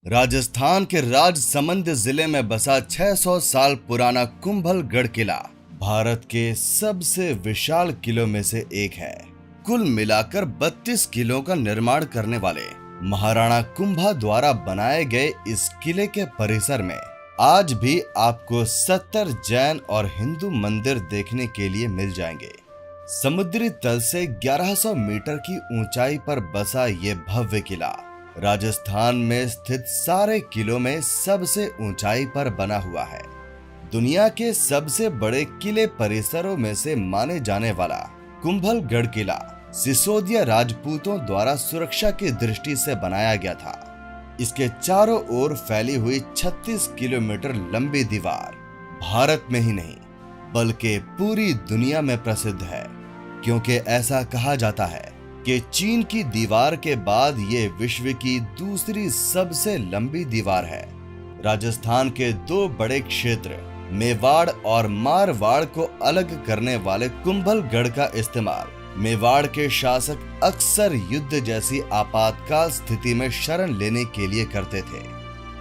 राजस्थान के राजसमंद जिले में बसा 600 साल पुराना कुंभलगढ़ किला भारत के सबसे विशाल किलों में से एक है। कुल मिलाकर 32 किलों का निर्माण करने वाले महाराणा कुंभा द्वारा बनाए गए इस किले के परिसर में आज भी आपको 70 जैन और हिंदू मंदिर देखने के लिए मिल जाएंगे। समुद्री तल से 1100 मीटर की ऊंचाई पर बसा ये भव्य किला राजस्थान में स्थित सारे किलों में सबसे ऊंचाई पर बना हुआ है। दुनिया के सबसे बड़े किले परिसरों में से माने जाने वाला कुंभलगढ़ किला सिसोदिया राजपूतों द्वारा सुरक्षा की दृष्टि से बनाया गया था। इसके चारों ओर फैली हुई 36 किलोमीटर लंबी दीवार भारत में ही नहीं बल्कि पूरी दुनिया में प्रसिद्ध है, क्योंकि ऐसा कहा जाता है कि चीन की दीवार के बाद ये विश्व की दूसरी सबसे लंबी दीवार है। राजस्थान के दो बड़े क्षेत्र मेवाड़ और मारवाड़ को अलग करने वाले कुंभलगढ़ का इस्तेमाल मेवाड़ के शासक अक्सर युद्ध जैसी आपातकाल स्थिति में शरण लेने के लिए करते थे।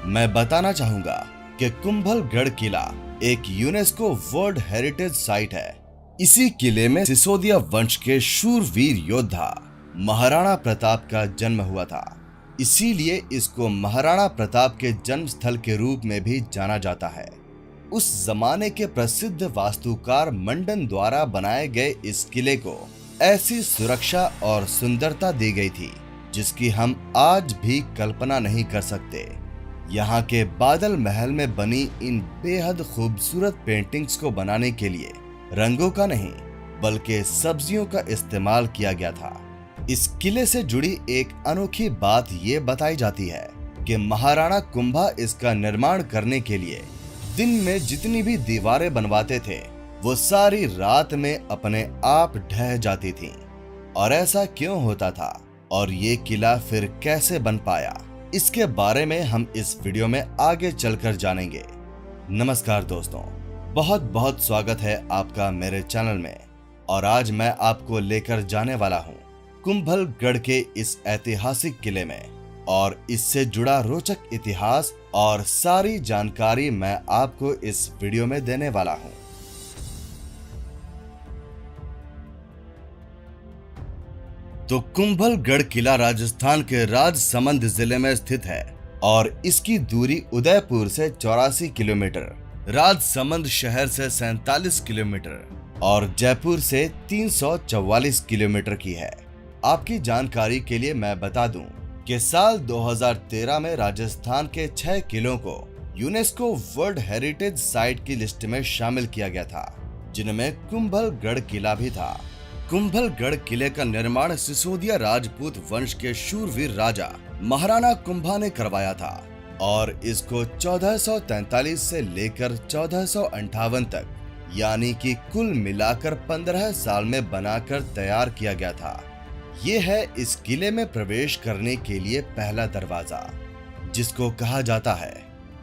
मैं बताना चाहूंगा कि कुंभलगढ़ किला एक यूनेस्को वर्ल्ड हेरिटेज साइट है। इसी किले में सिसोदिया वंश के शूरवीर योद्धा महाराणा प्रताप का जन्म हुआ था, इसीलिए इसको महाराणा प्रताप के जन्म स्थल के रूप में भी जाना जाता है। उस जमाने के प्रसिद्ध वास्तुकार मंडन द्वारा बनाए गए इस किले को ऐसी सुरक्षा और सुंदरता दी गई थी जिसकी हम आज भी कल्पना नहीं कर सकते। यहाँ के बादल महल में बनी इन बेहद खूबसूरत पेंटिंग्स को बनाने के लिए रंगों का नहीं बल्कि सब्जियों का इस्तेमाल किया गया था। इस किले से जुड़ी एक अनोखी बात ये बताई जाती है कि महाराणा कुंभा इसका निर्माण करने के लिए दिन में जितनी भी दीवारें बनवाते थे वो सारी रात में अपने आप ढह जाती थीं। और ऐसा क्यों होता था और ये किला फिर कैसे बन पाया, इसके बारे में हम इस वीडियो में आगे चलकर जानेंगे। नमस्कार दोस्तों, बहुत बहुत स्वागत है आपका मेरे चैनल में। और आज मैं आपको लेकर जाने वाला हूँ कुंभलगढ़ के इस ऐतिहासिक किले में, और इससे जुड़ा रोचक इतिहास और सारी जानकारी मैं आपको इस वीडियो में देने वाला हूँ। तो कुंभलगढ़ किला राजस्थान के राजसमंद जिले में स्थित है और इसकी दूरी उदयपुर से 84 किलोमीटर, राजसमंद शहर से 47 किलोमीटर और जयपुर से 344 किलोमीटर की है। आपकी जानकारी के लिए मैं बता दूं कि साल 2013 में राजस्थान के 6 किलों को यूनेस्को वर्ल्ड हेरिटेज साइट की लिस्ट में शामिल किया गया था, जिनमें कुंभलगढ़ किला भी था। कुंभलगढ़ किले का निर्माण सिसोदिया राजपूत वंश के शूरवीर राजा महाराणा कुंभा ने करवाया था और इसको 1443 से लेकर 1458 तक यानी कि कुल मिलाकर 15 साल में बनाकर तैयार किया गया था। ये है इस किले में प्रवेश करने के लिए पहला दरवाजा, जिसको कहा जाता है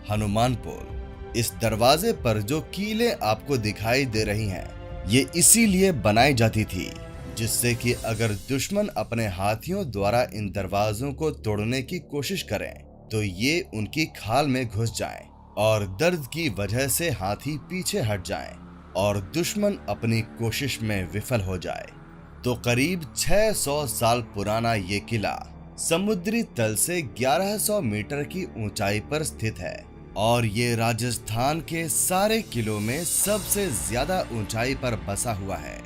हनुमान पोल। इस दरवाजे पर जो कीलें आपको दिखाई दे रही हैं, ये इसीलिए बनाई जाती थी जिससे कि अगर दुश्मन अपने हाथियों द्वारा इन दरवाजों को तोड़ने की कोशिश करें तो ये उनकी खाल में घुस जाएं और दर्द की वजह से हाथी पीछे हट जाएं और दुश्मन अपनी कोशिश में विफल हो जाए। तो करीब 600 साल पुराना ये किला समुद्री तल से 1100 मीटर की ऊंचाई पर स्थित है और ये राजस्थान के सारे किलों में सबसे ज्यादा ऊंचाई पर बसा हुआ है।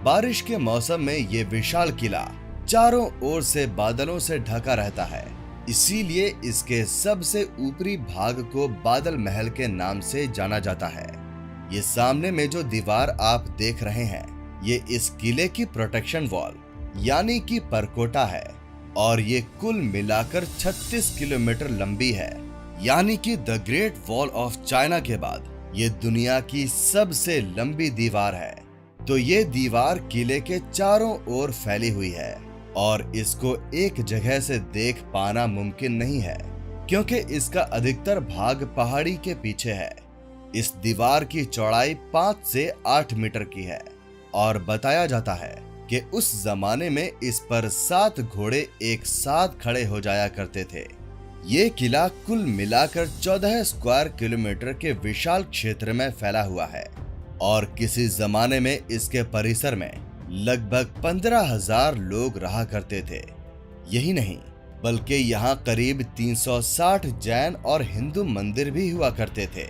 बारिश के मौसम में ये विशाल किला चारों ओर से बादलों से ढका रहता है, इसीलिए इसके सबसे ऊपरी भाग को बादल महल के नाम से जाना जाता है। ये सामने में जो दीवार आप देख रहे हैं, ये इस किले की प्रोटेक्शन वॉल यानी कि परकोटा है और ये कुल मिलाकर 36 किलोमीटर लंबी है, यानी कि the great wall of China के बाद ये दुनिया की सबसे लंबी दीवार है। तो ये दीवार किले के चारों ओर फैली हुई है और इसको एक जगह से देख पाना मुमकिन नहीं है, क्योंकि इसका अधिकतर भाग पहाड़ी के पीछे है। इस दीवार की चौड़ाई 5 से 8 मीटर की है और बताया जाता है कि उस जमाने में इस पर 7 घोड़े एक साथ खड़े हो जाया करते थे। ये किला कुल मिलाकर 14 स्क्वायर किलोमीटर के विशाल क्षेत्र में फैला हुआ है और किसी जमाने में इसके परिसर में लगभग 15,000 लोग रहा करते थे। यही नहीं बल्कि यहाँ करीब 360 जैन और हिंदू मंदिर भी हुआ करते थे,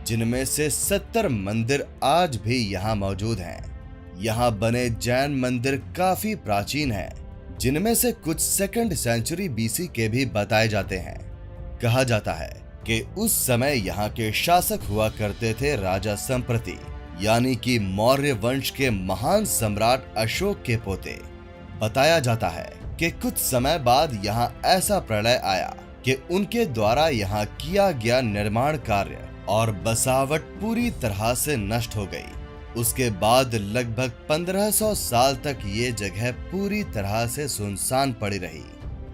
जिनमें से 70 मंदिर आज भी यहाँ मौजूद हैं। यहाँ बने जैन मंदिर काफी प्राचीन हैं, जिनमें से कुछ 2nd सेंचुरी बीसी के भी बताए जाते हैं। कहा जाता है कि उस समय यहाँ के शासक हुआ करते थे राजा संप्रति, यानी कि मौर्य वंश के महान सम्राट अशोक के पोते। बताया जाता है कि कुछ समय बाद यहाँ ऐसा प्रलय आया कि उनके द्वारा यहाँ किया गया निर्माण कार्य और बसावट पूरी तरह से नष्ट हो गई। उसके बाद लगभग 1500 साल तक ये जगह पूरी तरह से सुनसान पड़ी रही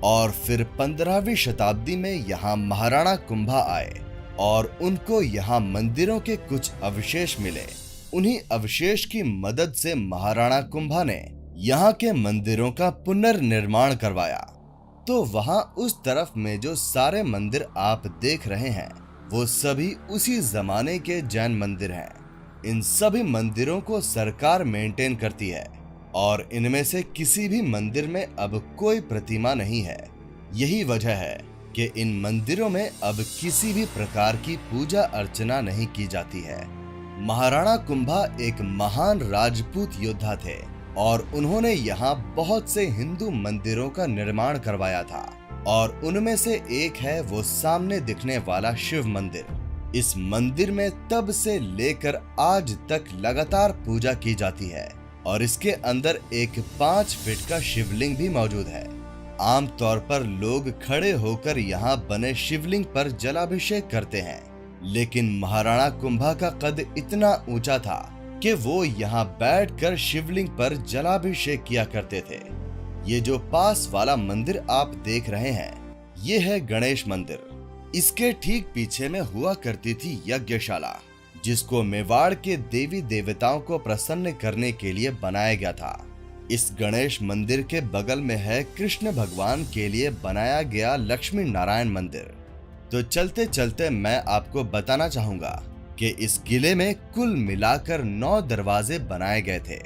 और फिर 15वीं शताब्दी में यहाँ महाराणा कुंभा आए और उनको यहाँ मंदिरों के कुछ अवशेष मिले। उन्हीं अवशेष की मदद से महाराणा कुंभा ने यहाँ के मंदिरों का पुनर्निर्माण करवाया। तो वहाँ उस तरफ में जो सारे मंदिर आप देख रहे हैं वो सभी उसी जमाने के जैन मंदिर हैं। इन सभी मंदिरों को सरकार मेंटेन करती है और इनमें से किसी भी मंदिर में अब कोई प्रतिमा नहीं है। यही वजह है कि इन मंदिरों में अब किसी भी प्रकार की पूजा अर्चना नहीं की जाती है। महाराणा कुंभा एक महान राजपूत योद्धा थे और उन्होंने यहाँ बहुत से हिंदू मंदिरों का निर्माण करवाया था और उनमें से एक है वो सामने दिखने वाला शिव मंदिर। इस मंदिर में तब से लेकर आज तक लगातार पूजा की जाती है और इसके अंदर एक 5 फीट का शिवलिंग भी मौजूद है। आमतौर पर लोग खड़े होकर यहाँ बने शिवलिंग पर जलाभिषेक करते हैं, लेकिन महाराणा कुंभा का कद इतना ऊंचा था कि वो यहाँ बैठकर शिवलिंग पर जलाभिषेक किया करते थे। ये जो पास वाला मंदिर आप देख रहे हैं, ये है गणेश मंदिर। इसके ठीक पीछे में हुआ करती थी यज्ञशाला, जिसको मेवाड़ के देवी देवताओं को प्रसन्न करने के लिए बनाया गया था। इस गणेश मंदिर के बगल में है कृष्ण भगवान के लिए बनाया गया लक्ष्मी नारायण मंदिर। तो चलते चलते मैं आपको बताना चाहूंगा कि इस किले में कुल मिलाकर 9 दरवाजे बनाए गए थे,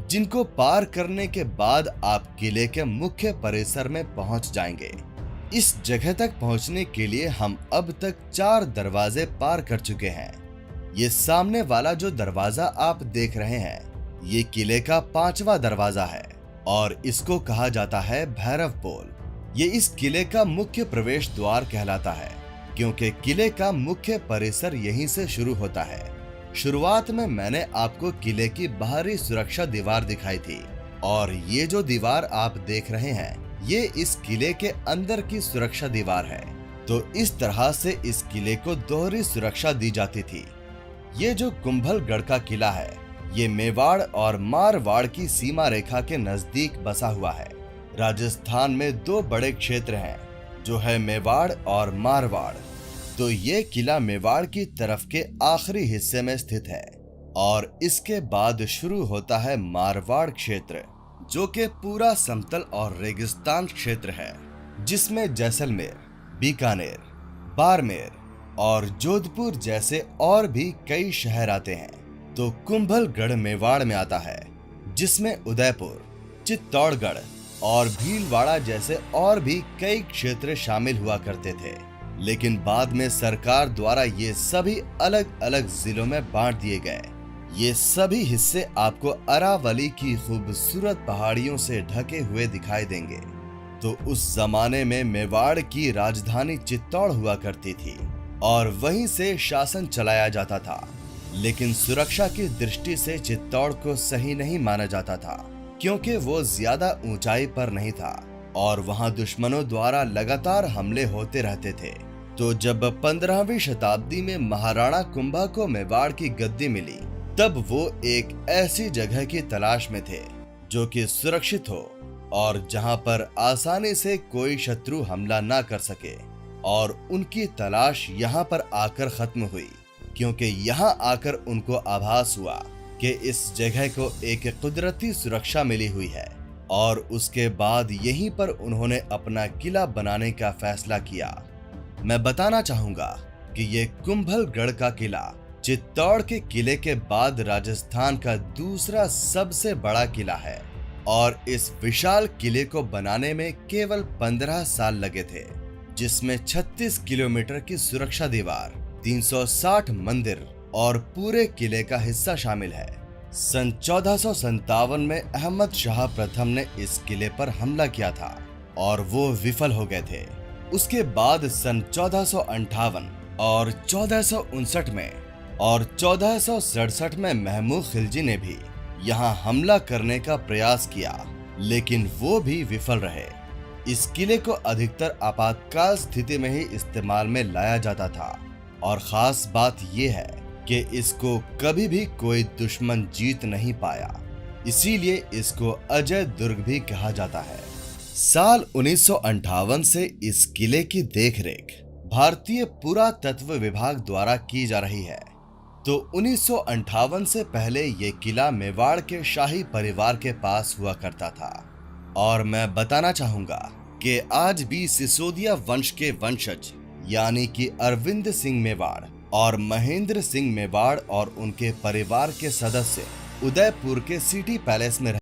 जिनको पार करने के बाद आप किले के मुख्य परिसर में पहुंच जाएंगे। इस जगह तक पहुंचने के लिए हम अब तक 4 दरवाजे पार कर चुके हैं। ये सामने वाला जो दरवाजा आप देख रहे हैं, ये किले का 5वां दरवाजा है और इसको कहा जाता है भैरव पोल। ये इस किले का मुख्य प्रवेश द्वार कहलाता है, क्योंकि किले का मुख्य परिसर यहीं से शुरू होता है। शुरुआत में मैंने आपको किले की बाहरी सुरक्षा दीवार दिखाई थी और ये जो दीवार आप देख रहे हैं, ये इस किले के अंदर की सुरक्षा दीवार है। तो इस तरह से इस किले को दोहरी सुरक्षा दी जाती थी। ये जो कुंभलगढ़ का किला है, ये मेवाड़ और मारवाड़ की सीमा रेखा के नजदीक बसा हुआ है। राजस्थान में 2 बड़े क्षेत्र हैं, जो है मेवाड़ और मारवाड़। तो ये किला मेवाड़ की तरफ के आखिरी हिस्से में स्थित है और इसके बाद शुरू होता है मारवाड़ क्षेत्र, जो कि पूरा समतल और रेगिस्तान क्षेत्र है, जिसमें जैसलमेर, बीकानेर, बाड़मेर और जोधपुर जैसे और भी कई शहर आते हैं। तो कुंभलगढ़ मेवाड़ में आता है, जिसमें उदयपुर, चित्तौड़गढ़ और भीलवाड़ा जैसे और भी कई क्षेत्र शामिल हुआ करते थे। लेकिन बाद में सरकार द्वारा ये सभी अलग अलग जिलों में बांट दिए गए। ये सभी हिस्से आपको अरावली की खूबसूरत पहाड़ियों से ढके हुए दिखाई देंगे। तो उस जमाने में मेवाड़ की राजधानी चित्तौड़ हुआ करती थी और वहीं से शासन चलाया जाता था। लेकिन सुरक्षा की दृष्टि से चित्तौड़ को सही नहीं माना जाता था, क्योंकि वो ज्यादा ऊंचाई पर नहीं था और वहां दुश्मनों द्वारा लगातार हमले होते रहते थे। तो जब 15वीं शताब्दी में महाराणा कुंभा को मेवाड़ की गद्दी मिली, तब वो एक ऐसी जगह की तलाश में थे जो कि सुरक्षित हो और जहां पर आसानी से कोई शत्रु हमला ना कर सके। और उनकी तलाश यहाँ पर आकर खत्म हुई, क्योंकि यहाँ आकर उनको आभास हुआ कि इस जगह को एक कुदरती सुरक्षा मिली हुई है और उसके बाद यहीं पर उन्होंने अपना किला बनाने का फैसला किया। मैं बताना चाहूंगा कि ये कुंभलगढ़ का किला चित्तौड़ के किले के बाद राजस्थान का दूसरा सबसे बड़ा किला है और इस विशाल किले को बनाने में केवल 15 साल लगे थे, जिसमें 36 किलोमीटर की सुरक्षा दीवार, 360 मंदिर और पूरे किले का हिस्सा शामिल है। सन 1457 में अहमद शाह प्रथम ने इस किले पर हमला किया था और वो विफल हो गए थे। उसके बाद सन 1458 और 1459 में और 1467 में महमूद खिलजी ने भी यहाँ हमला करने का प्रयास किया, लेकिन वो भी विफल रहे। इस किले को अधिकतर आपातकाल स्थिति में ही इस्तेमाल में लाया जाता था और खास बात ये है कि इसको कभी भी कोई दुश्मन जीत नहीं पाया, इसीलिए इसको अजय दुर्ग भी कहा जाता है। साल 1958 से इस किले की देखरेख भारतीय पुरातत्व विभाग द्वारा की जा रही है। तो 1958 से पहले ये किला मेवाड़ के शाही परिवार के पास हुआ करता था और मैं बताना चाहूंगा कि आज भी सिसोदिया वंश के वंशज यानी कि अरविंद सिंह मेवाड़ और महेंद्र सिंह मेवाड़ और उनके परिवार के सदस्य उदयपुर के सिटी पैलेस में